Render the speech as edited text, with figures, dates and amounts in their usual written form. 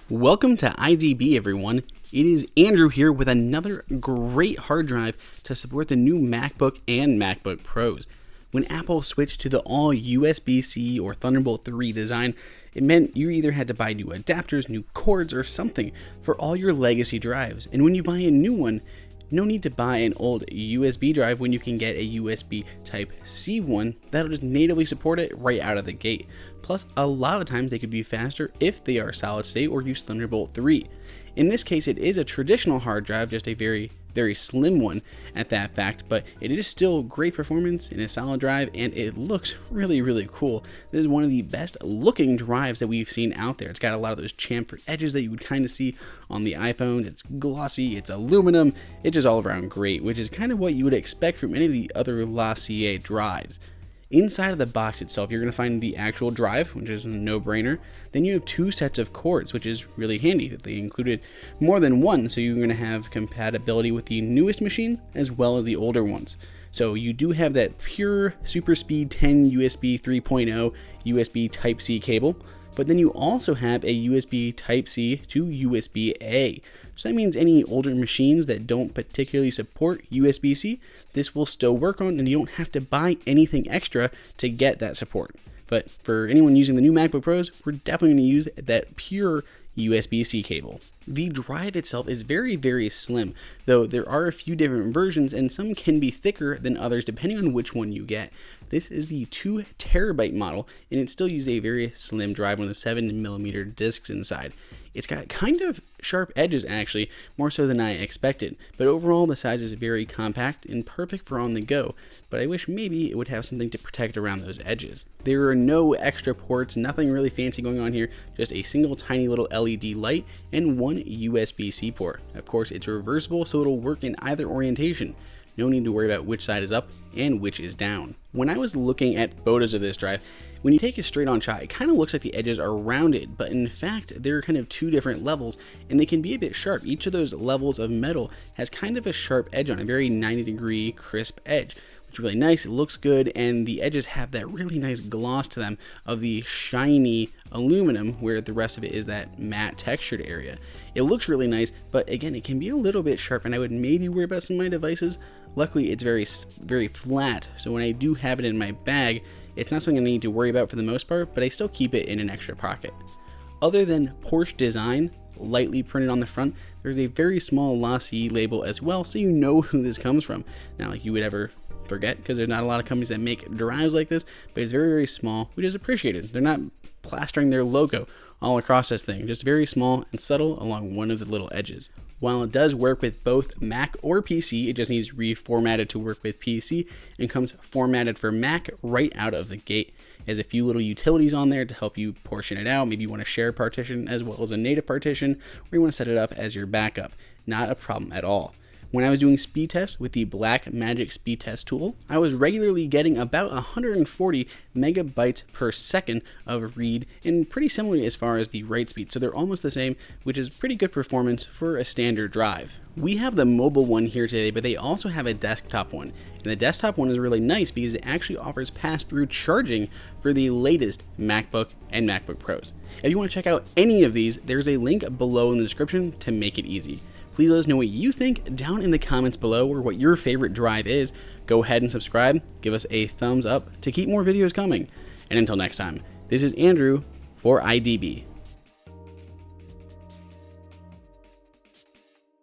Welcome to IDB, everyone. It is Andrew here with another great hard drive to support the new MacBook and MacBook Pros. When Apple switched to the all USB-C or Thunderbolt 3 design, it meant you either had to buy new adapters, new cords, or something for all your legacy drives. And when you buy a new one, no need to buy an old USB drive when you can get a USB Type-C one that'll just natively support it right out of the gate. Plus, a lot of times they could be faster if they are solid state or use Thunderbolt 3. In this case, it is a traditional hard drive, just a very slim one at that fact, but it is still great performance in a solid drive and it looks really cool. This is one of the best looking drives that we've seen out there. It's got a lot of those chamfered edges that you would kind of see on the iPhone. It's glossy, it's aluminum, it's just all around great, which is kind of what you would expect from any of the other LaCie drives. Inside of the box itself, you're going to find the actual drive, which is a no-brainer. Then you have two sets of cords, which is really handy that they included more than one, so you're going to have compatibility with the newest machine as well as the older ones. So you do have that pure super speed 10 USB 3.0 USB Type-C cable, but then you also have a USB Type-C to USB-A. So that means any older machines that don't particularly support USB-C, this will still work on, and you don't have to buy anything extra to get that support. But for anyone using the new MacBook Pros, we're definitely going to use that pure USB-C cable. The drive itself is very slim, though there are a few different versions and some can be thicker than others depending on which one you get. This is the 2 terabyte model and it still uses a very slim drive with a 7mm discs inside. It's got kind of sharp edges actually, more so than I expected, but overall the size is very compact and perfect for on the go, but I wish maybe it would have something to protect around those edges. There are no extra ports, nothing really fancy going on here, just a single tiny little LED light and one USB-C port. Of course it's reversible so it'll work in either orientation. No need to worry about which side is up and which is down. When I was looking at photos of this drive, when you take a straight on shot, it kind of looks like the edges are rounded, but in fact, they're kind of 2 different levels and they can be a bit sharp. Each of those levels of metal has kind of a sharp edge on a very 90-degree crisp edge, which is really nice. It looks good, and the edges have that really nice gloss to them of the shiny aluminum, where the rest of it is that matte textured area. It looks really nice, but again, it can be a little bit sharp, and I would maybe worry about some of my devices. Luckily, it's very flat, so when I do have it in my bag, it's not something I need to worry about for the most part, but I still keep it in an extra pocket. Other than Porsche Design, lightly printed on the front, there's a very small LaCie label as well, so you know who this comes from. Not like you would ever forget, because there's not a lot of companies that make drives like this, but it's very small, which is appreciated. They're not plastering their logo all across this thing, just very small and subtle along one of the little edges. While it does work with both Mac or PC, it just needs reformatted to work with PC and comes formatted for Mac right out of the gate. It has a few little utilities on there to help you portion it out. Maybe you want to share a partition as well as a native partition, or you want to set it up as your backup. Not a problem at all. When I was doing speed tests with the Blackmagic speed test tool, I was regularly getting about 140 megabytes per second of read, and pretty similarly as far as the write speed, so they're almost the same, which is pretty good performance for a standard drive. We have the mobile one here today, but they also have a desktop one, and the desktop one is really nice because it actually offers pass-through charging for the latest MacBook and MacBook Pros. If you want to check out any of these, there's a link below in the description to make it easy. Please let us know what you think down in the comments below, or what your favorite drive is. Go ahead and subscribe, give us a thumbs up to keep more videos coming. And until next time, this is Andrew for IDB.